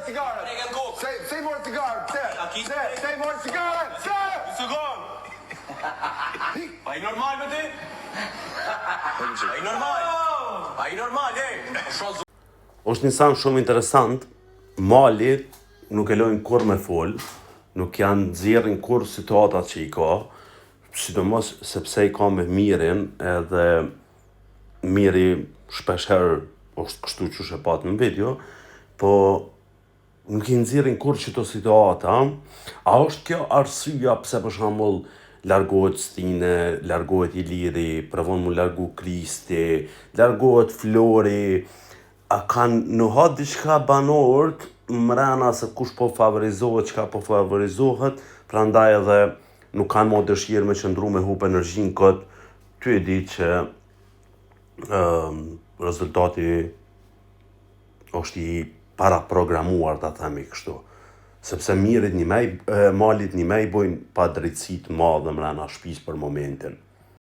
cigare. Se i morë cigare, se i morë cigare, se! Pa i normal me ti? Pa i normal? Pa i normal, Është një san shumë interesant. Mali nuk e lojnë kur me fol, nuk janë nxjerrin kur situatat që i ka, sidomos sepse i ka me mirin, edhe miri shpeshherë është kështu që e pat në video, po nuk i nxjerrin kur çdo situata. A është kjo arsyeja pse për shembull largohet Stine, largohet Iliri, provon mu largu Kristi, largohet Flori, a kanë nuhat diçka banorët mrena se kush po favorizohet, çka po favorizohet, prandaj edhe nuk kanë më dëshirë me qëndru me hup energjinë kët. Ty e di që rezultati është i paraprogramuar, ta themi kështu. Sepse malit një me i bojnë pa drejtësi të madhe mrena shtëpisë për momentin.